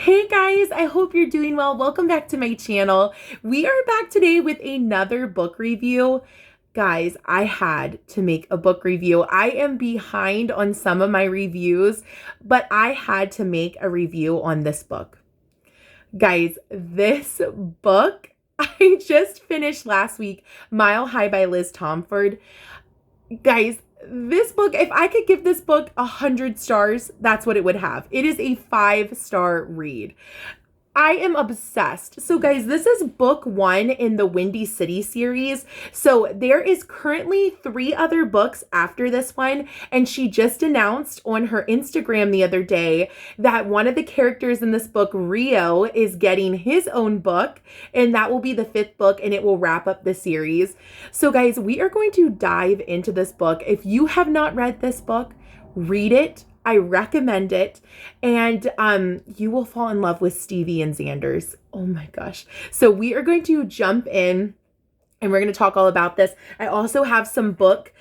Hey guys, I hope you're doing well. Welcome back to my channel. We are back today with another book review. Guys, I had to make a book review. I am behind on some of my reviews, but I had to make a review on this book. Guys, this book I just finished last week, Mile High by Liz Tomford. Guys, this book, if I could give this book 100 stars, that's what it would have. It is a 5-star read. I am obsessed. So guys, this is book 1 in the Windy City series. So there is currently 3 other books after this one. And she just announced on her Instagram the other day that one of the characters in this book, Rio, is getting his own book. And that will be the 5th book and it will wrap up the series. So guys, we are going to dive into this book. If you have not read this book, read it. I recommend it, and you will fall in love with Stevie and Xanders. Oh my gosh. So we are going to jump in and we're going to talk all about this. I also have some book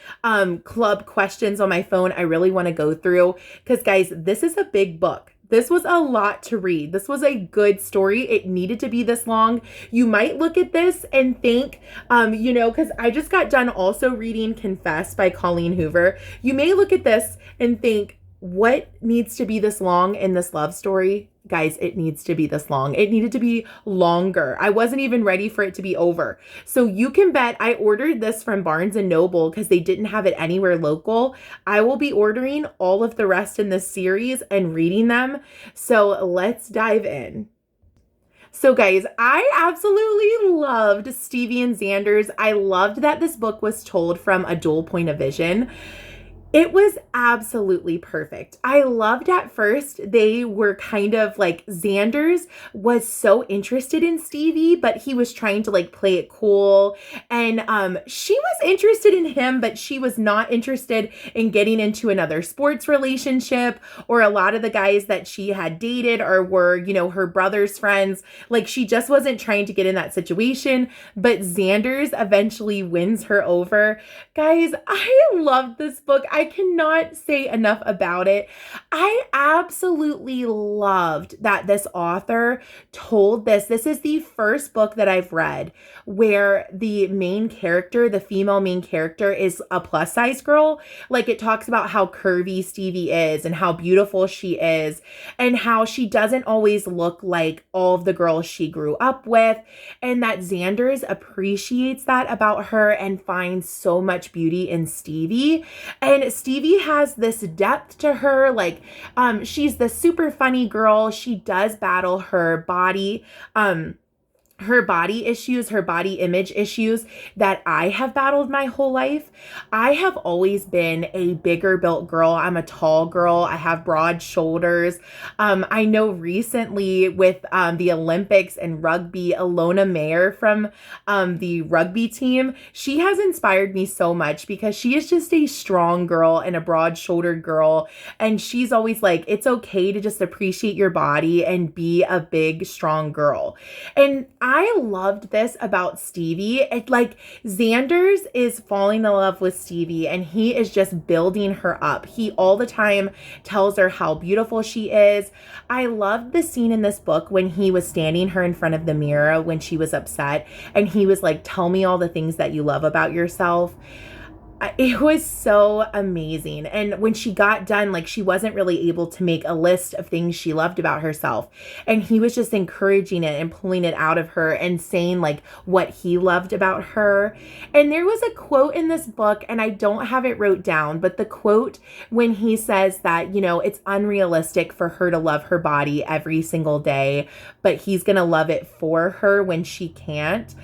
club questions on my phone I really want to go through because guys, this is a big book. This was a lot to read. This was a good story. It needed to be this long. You might look at this and think, because I just got done also reading Confess by Colleen Hoover. You may look at this and think, what needs to be this long in this love story? Guys, it needs to be this long. It needed to be longer. I wasn't even ready for it to be over. So you can bet I ordered this from Barnes & Noble because they didn't have it anywhere local. I will be ordering all of the rest in this series and reading them. So let's dive in. So guys, I absolutely loved Stevie and Xanders. I loved that this book was told from a dual point of vision. It was absolutely perfect. I loved at first they were kind of like Xanders was so interested in Stevie, but he was trying to like play it cool. And she was interested in him, but she was not interested in getting into another sports relationship, or a lot of the guys that she had dated or were, her brother's friends. Like she just wasn't trying to get in that situation, but Xanders eventually wins her over. Guys, I loved this book. I cannot say enough about it. I absolutely loved that this author told this. This is the first book that I've read where the main character, the female main character, is a plus size girl. Like it talks about how curvy Stevie is and how beautiful she is and how she doesn't always look like all of the girls she grew up with, and that Xanders appreciates that about her and finds so much beauty in Stevie. And Stevie has this depth to her. Like, she's the super funny girl. She does battle her body issues, her body image issues that I have battled my whole life. I have always been a bigger built girl. I'm a tall girl. I have broad shoulders. I know recently with the Olympics and rugby, Alona Mayer from the rugby team, she has inspired me so much because she is just a strong girl and a broad shouldered girl. And she's always like, it's okay to just appreciate your body and be a big, strong girl. And I loved this about Stevie. It's like Xanders is falling in love with Stevie and he is just building her up. He all the time tells her how beautiful she is. I loved the scene in this book when he was standing her in front of the mirror when she was upset and he was like, tell me all the things that you love about yourself. It was so amazing. And when she got done, like she wasn't really able to make a list of things she loved about herself. And he was just encouraging it and pulling it out of her and saying like what he loved about her. And there was a quote in this book, and I don't have it wrote down, but the quote when he says that, it's unrealistic for her to love her body every single day, but he's going to love it for her when she can't.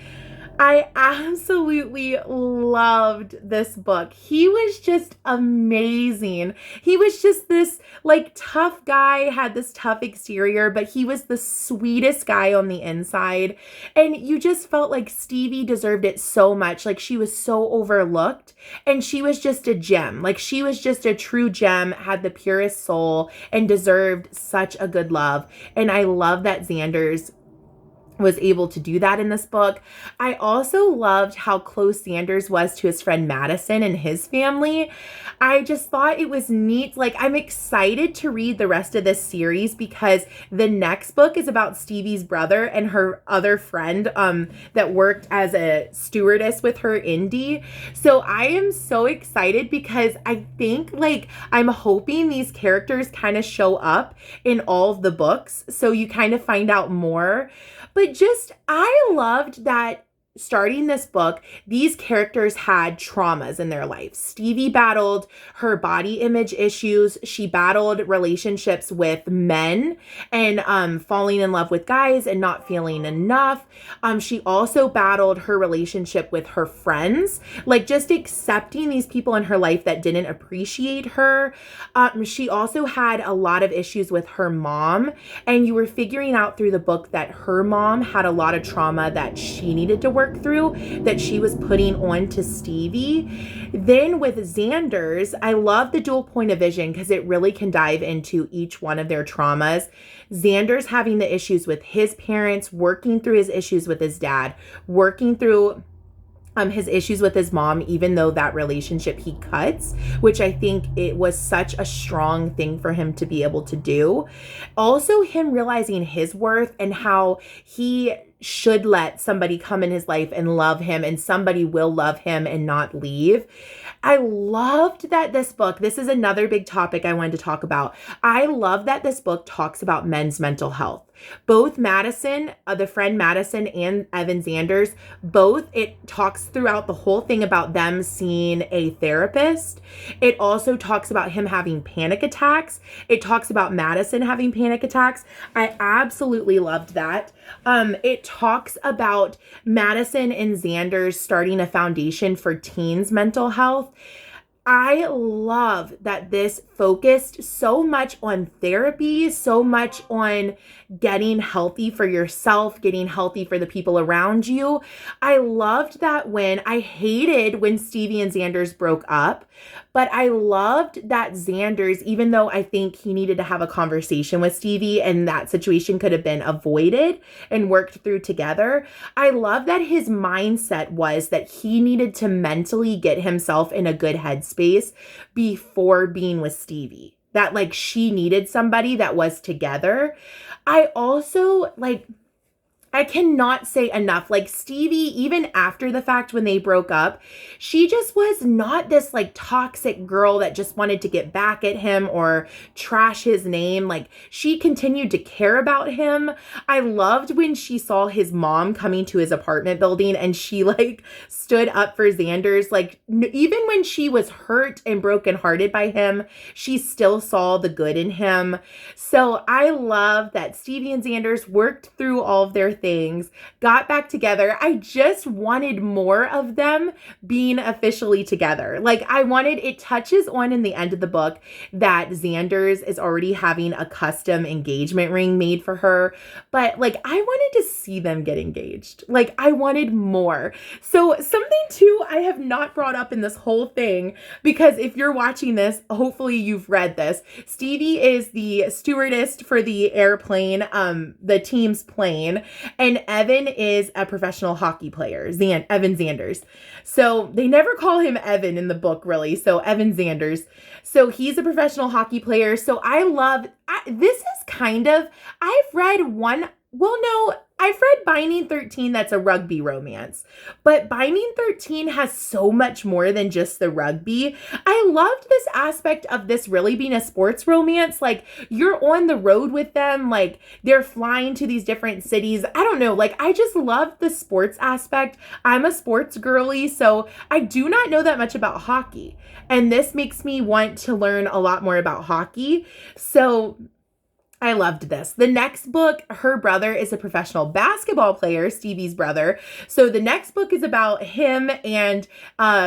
I absolutely loved this book. He was just amazing. He was just this like tough guy, had this tough exterior, but he was the sweetest guy on the inside. And you just felt like Stevie deserved it so much. Like she was so overlooked and she was just a gem. Like she was just a true gem, had the purest soul and deserved such a good love. And I love that Xanders was able to do that in this book. I also loved how close Xanders was to his friend Madison and his family. I just thought it was neat. Like, I'm excited to read the rest of this series because the next book is about Stevie's brother and her other friend that worked as a stewardess with her, Indy. So I am so excited because I think, like, I'm hoping these characters kind of show up in all of the books, so you kind of find out more. But just, I loved that starting this book, these characters had traumas in their life. Stevie battled her body image issues. She battled relationships with men and falling in love with guys and not feeling enough. She also battled her relationship with her friends, like just accepting these people in her life that didn't appreciate her. She also had a lot of issues with her mom, and you were figuring out through the book that her mom had a lot of trauma that she needed to work through, that she was putting on to Stevie. Then with Xanders, I love the dual point of vision because it really can dive into each one of their traumas. Xanders having the issues with his parents, working through his issues with his dad, working through his issues with his mom, even though that relationship he cuts, which I think it was such a strong thing for him to be able to do. Also, him realizing his worth and how he should let somebody come in his life and love him, and somebody will love him and not leave. I loved that this book, this is another big topic I wanted to talk about. I love that this book talks about men's mental health. Both Madison, the friend Madison, and Evan Xanders, both, it talks throughout the whole thing about them seeing a therapist. It also talks about him having panic attacks. It talks about Madison having panic attacks. I absolutely loved that. It talks about Madison and Xanders starting a foundation for teens' mental health. I love that this focused so much on therapy, so much on getting healthy for yourself, getting healthy for the people around you. I loved that I hated when Stevie and Xanders broke up, but I loved that Xanders, even though I think he needed to have a conversation with Stevie and that situation could have been avoided and worked through together, I love that his mindset was that he needed to mentally get himself in a good headspace before being with Stevie. That, like, she needed somebody that was together. I also, like, I cannot say enough. Like, Stevie, even after the fact when they broke up, she just was not this like toxic girl that just wanted to get back at him or trash his name. Like, she continued to care about him. I loved when she saw his mom coming to his apartment building and she like stood up for Xanders. Like, even when she was hurt and brokenhearted by him, she still saw the good in him. So I love that Stevie and Xanders worked through all of their things, got back together. I just wanted more of them being officially together. Like, it touches on in the end of the book that Xanders is already having a custom engagement ring made for her. But like, I wanted to see them get engaged. Like, I wanted more. So something too I have not brought up in this whole thing, because if you're watching this, hopefully you've read this. Stevie is the stewardess for the airplane, the team's plane. And Evan is a professional hockey player, Evan Xanders. So they never call him Evan in the book, really. So Evan Xanders. So he's a professional hockey player. So this is kind of, I've read Binding 13, that's a rugby romance. But Binding 13 has so much more than just the rugby. I loved this aspect of this really being a sports romance. Like, you're on the road with them. Like, they're flying to these different cities. I don't know. Like, I just loved the sports aspect. I'm a sports girly, so I do not know that much about hockey. And this makes me want to learn a lot more about hockey. So I loved this. The next book, her brother is a professional basketball player, Stevie's brother. So the next book is about him and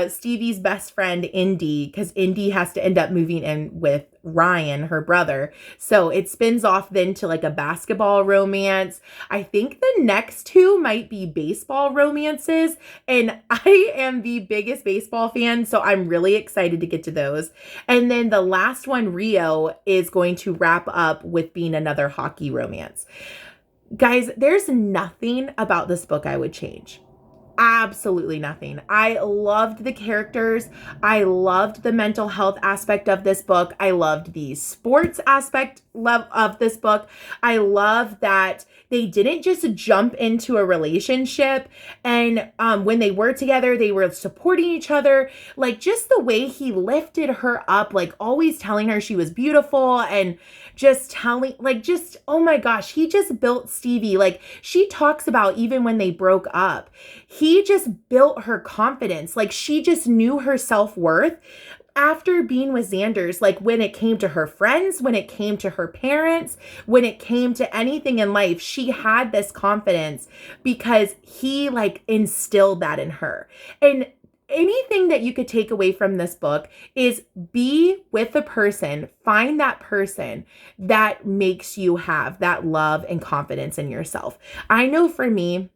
Stevie's best friend, Indy, because Indy has to end up moving in with Ryan, her brother. So it spins off then to like a basketball romance. I think the next two might be baseball romances, and I am the biggest baseball fan, so I'm really excited to get to those. And then the last one, Rio, is going to wrap up with being another hockey romance. Guys, there's nothing about this book I would change. Absolutely nothing. I loved the characters. I loved the mental health aspect of this book. I loved the sports aspect of this book. I love that they didn't just jump into a relationship, and when they were together, they were supporting each other. Like, just the way he lifted her up, like always telling her she was beautiful, and just telling, like, just, oh my gosh, he just built Stevie. Like, she talks about even when they broke up, he just built her confidence. Like, she just knew her self-worth after being with Xander's. Like, when it came to her friends, when it came to her parents, when it came to anything in life, she had this confidence because he like instilled that in her. And anything that you could take away from this book is be with a person, find that person that makes you have that love and confidence in yourself. I know for me,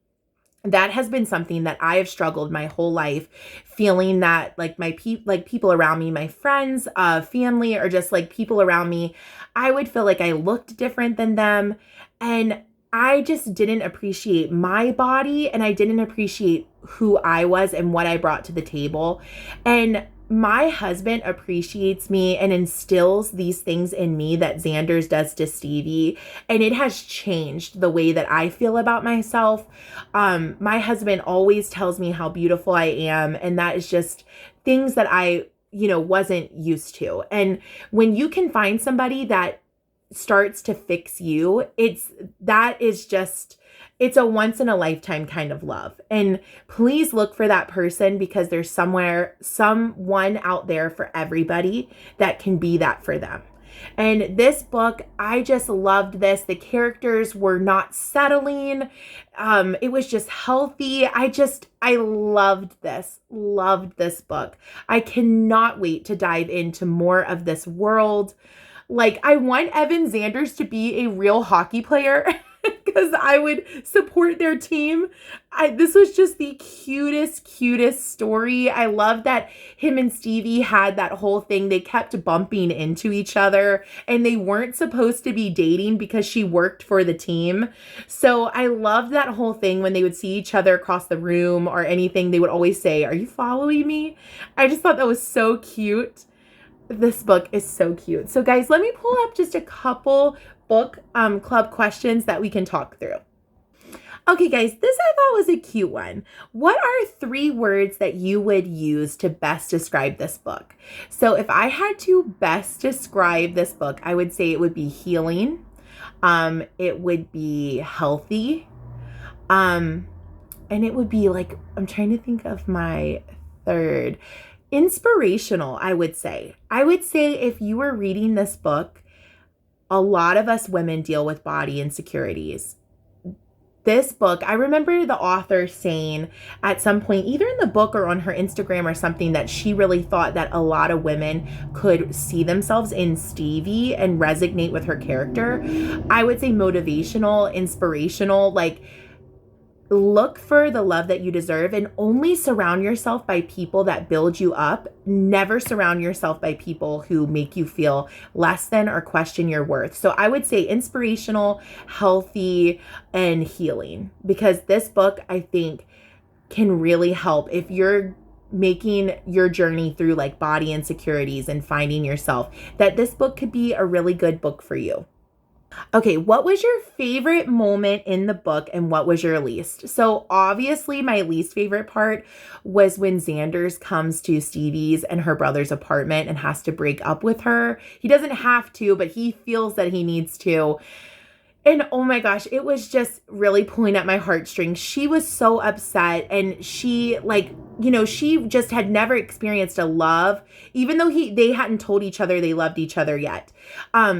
that has been something that I have struggled my whole life, feeling that like people around me, my friends, family, or just like people around me, I would feel like I looked different than them, and I just didn't appreciate my body, and I didn't appreciate who I was and what I brought to the table. And my husband appreciates me and instills these things in me that Xander's does to Stevie, and it has changed the way that I feel about myself. My husband always tells me how beautiful I am, and that is just things that I, wasn't used to. And when you can find somebody that starts to fix you, it's a once in a lifetime kind of love. And please look for that person, because there's someone out there for everybody that can be that for them. And this book, I just loved this. The characters were not settling. It was just healthy. I loved this book. I cannot wait to dive into more of this world. Like, I want Evan Xanders to be a real hockey player because I would support their team. This was just the cutest story. I love that him and Stevie had that whole thing. They kept bumping into each other, and they weren't supposed to be dating because she worked for the team. So I loved that whole thing. When they would see each other across the room or anything, they would always say, "Are you following me?" I just thought that was so cute. This book is so cute. So guys, let me pull up just a couple book club questions that we can talk through. Okay guys, this I thought was a cute one. What are 3 words that you would use to best describe this book? So if I had to best describe this book, I would say it would be healing. It would be healthy. And it would be like, I'm trying to think of my third. Inspirational, I would say. I would say if you were reading this book, a lot of us women deal with body insecurities. This book, I remember the author saying at some point, either in the book or on her Instagram or something, that she really thought that a lot of women could see themselves in Stevie and resonate with her character. I would say motivational, inspirational, like, look for the love that you deserve and only surround yourself by people that build you up. Never surround yourself by people who make you feel less than or question your worth. So I would say inspirational, healthy, and healing, because this book, I think, can really help if you're making your journey through like body insecurities and finding yourself, that this book could be a really good book for you. Okay, what was your favorite moment in the book and what was your least? So obviously my least favorite part was when Xanders comes to Stevie's and her brother's apartment and has to break up with her. He doesn't have to, but he feels that he needs to. And oh my gosh, it was just really pulling at my heartstrings. She was so upset, and she she just had never experienced a love, even though they hadn't told each other they loved each other yet.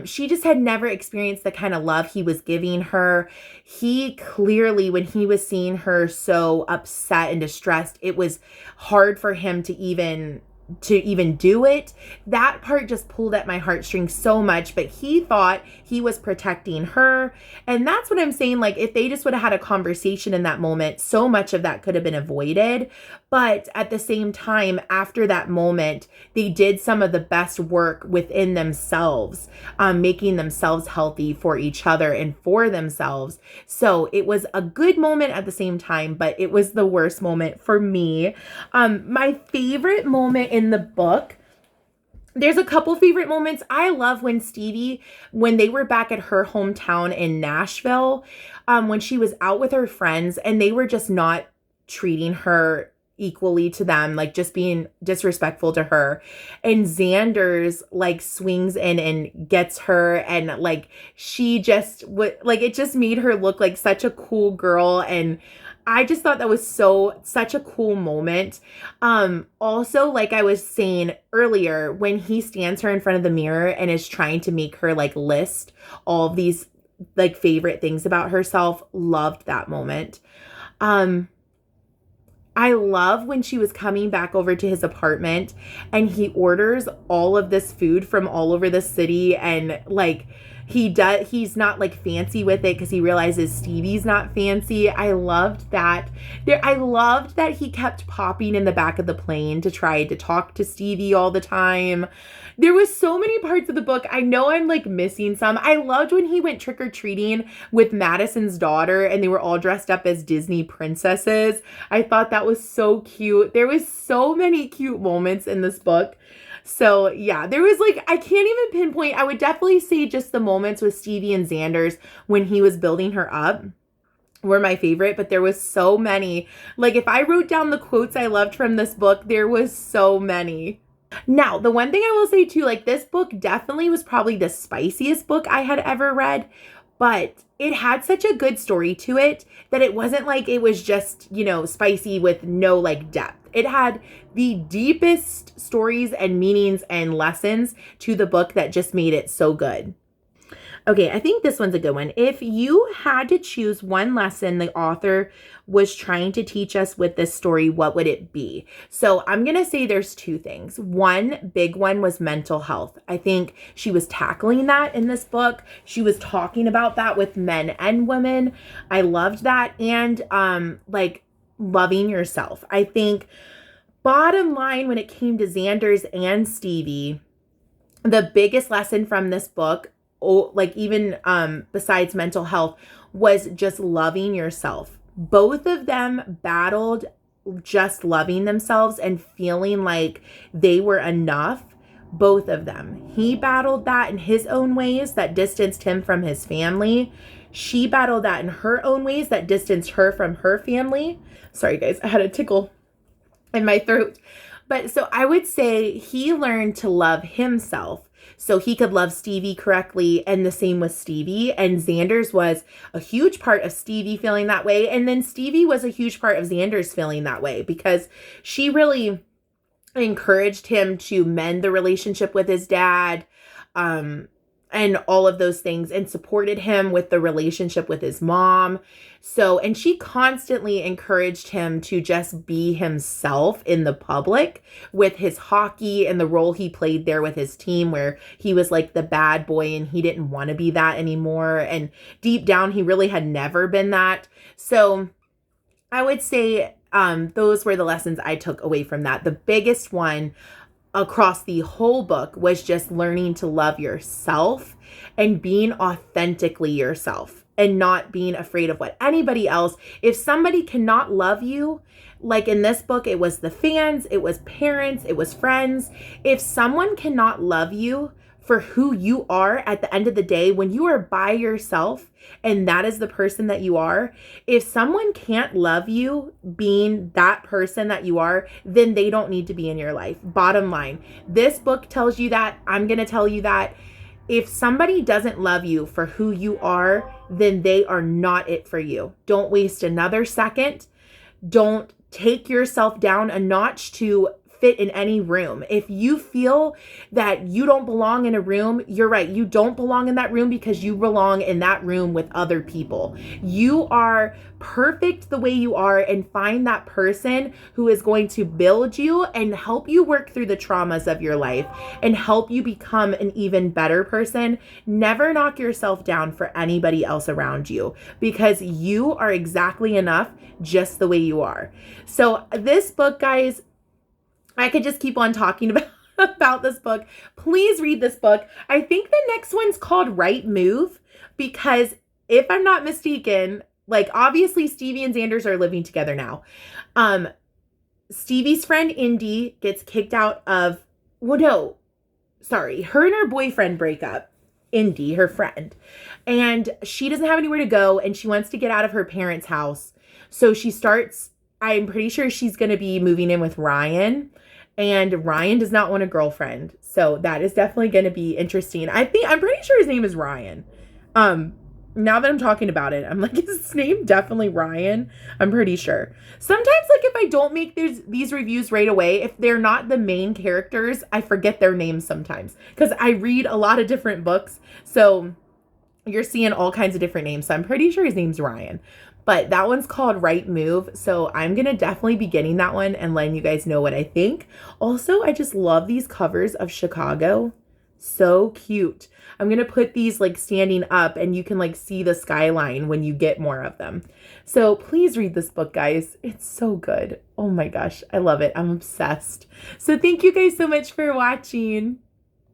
She just had never experienced the kind of love he was giving her. He clearly, when he was seeing her so upset and distressed, it was hard for him to even to even do it. That part just pulled at my heartstrings so much, but he thought he was protecting her. And that's what I'm saying. Like, if they just would have had a conversation in that moment, so much of that could have been avoided. But at the same time, after that moment, they did some of the best work within themselves, making themselves healthy for each other and for themselves. So it was a good moment at the same time, but it was the worst moment for me. My favorite moment in the book, there's a couple favorite moments. I love when Stevie, when they were back at her hometown in Nashville, when she was out with her friends and they were just not treating her equally to them, like just being disrespectful to her. And Xander's like swings in and gets her, and like she just would, like, it just made her look like such a cool girl. And I just thought that was such a cool moment. Also, like I was saying earlier, when he stands her in front of the mirror and is trying to make her like list all of these like favorite things about herself, loved that moment. I love when she was coming back over to his apartment and he orders all of this food from all over the city, and like he's not like fancy with it because he realizes Stevie's not fancy. I loved that. I loved that he kept popping in the back of the plane to try to talk to Stevie all the time. There was so many parts of the book. I know I'm like missing some. I loved when he went trick-or-treating with Madison's daughter and they were all dressed up as Disney princesses. I thought that was so cute. There was so many cute moments in this book. So yeah, there was like, I can't even pinpoint. I would definitely say just the moments with Stevie and Xander's when he was building her up were my favorite, but there was so many. Like, if I wrote down the quotes I loved from this book, there was so many. Now, the one thing I will say too, like, this book definitely was probably the spiciest book I had ever read, but it had such a good story to it that it wasn't like it was just, you know, spicy with no like depth. It had the deepest stories and meanings and lessons to the book that just made it so good. Okay, I think this one's a good one. If you had to choose one lesson the author was trying to teach us with this story, what would it be? So I'm going to say there's two things. One big one was mental health. I think she was tackling that in this book. She was talking about that with men and women. I loved that. And like loving yourself. I think bottom line, when it came to Xander's and Stevie, the biggest lesson from this book, like even besides mental health, was just loving yourself. Both of them battled just loving themselves and feeling like they were enough. Both of them. He battled that in his own ways that distanced him from his family. She battled that in her own ways that distanced her from her family. Sorry guys, I had a tickle in my throat. But so I would say he learned to love himself so he could love Stevie correctly, and the same with Stevie. And Xander's was a huge part of Stevie feeling that way. And then Stevie was a huge part of Xander's feeling that way because she really encouraged him to mend the relationship with his dad, and all of those things, and supported him with the relationship with his mom. So, and she constantly encouraged him to just be himself in the public with his hockey and the role he played there with his team, where he was like the bad boy and he didn't want to be that anymore. And deep down, he really had never been that. So I would say those were the lessons I took away from that. The biggest one across the whole book was just learning to love yourself and being authentically yourself and not being afraid of what anybody else. If somebody cannot love you, like in this book, it was the fans, it was parents, it was friends. If someone cannot love you for who you are at the end of the day, when you are by yourself and that is the person that you are, if someone can't love you being that person that you are, then they don't need to be in your life. Bottom line, this book tells you that. I'm going to tell you that. If somebody doesn't love you for who you are, then they are not it for you. Don't waste another second. Don't take yourself down a notch to fit in any room. If you feel that you don't belong in a room, you're right. You don't belong in that room because you belong in that room with other people. You are perfect the way you are, and find that person who is going to build you and help you work through the traumas of your life and help you become an even better person. Never knock yourself down for anybody else around you, because you are exactly enough just the way you are. So this book, guys, I could just keep on talking about this book. Please read this book. I think the next one's called Right Move, because if I'm not mistaken, like, obviously Stevie and Xanders are living together now. Stevie's friend Indy gets kicked out of, well, no, sorry, her and her boyfriend break up. Indy, her friend, and she doesn't have anywhere to go, and she wants to get out of her parents' house. So she starts, I'm pretty sure she's going to be moving in with Ryan, and Ryan does not want a girlfriend. So that is definitely going to be interesting. I'm pretty sure his name is Ryan. Now that I'm talking about it, I'm like, is his name definitely Ryan? I'm pretty sure. Sometimes, like, if I don't make these reviews right away, if they're not the main characters, I forget their names sometimes, because I read a lot of different books. So you're seeing all kinds of different names. So I'm pretty sure his name's Ryan. But that one's called Right Move. So I'm going to definitely be getting that one and letting you guys know what I think. Also, I just love these covers of Chicago. So cute. I'm going to put these like standing up, and you can like see the skyline when you get more of them. So please read this book, guys. It's so good. Oh my gosh. I love it. I'm obsessed. So thank you guys so much for watching.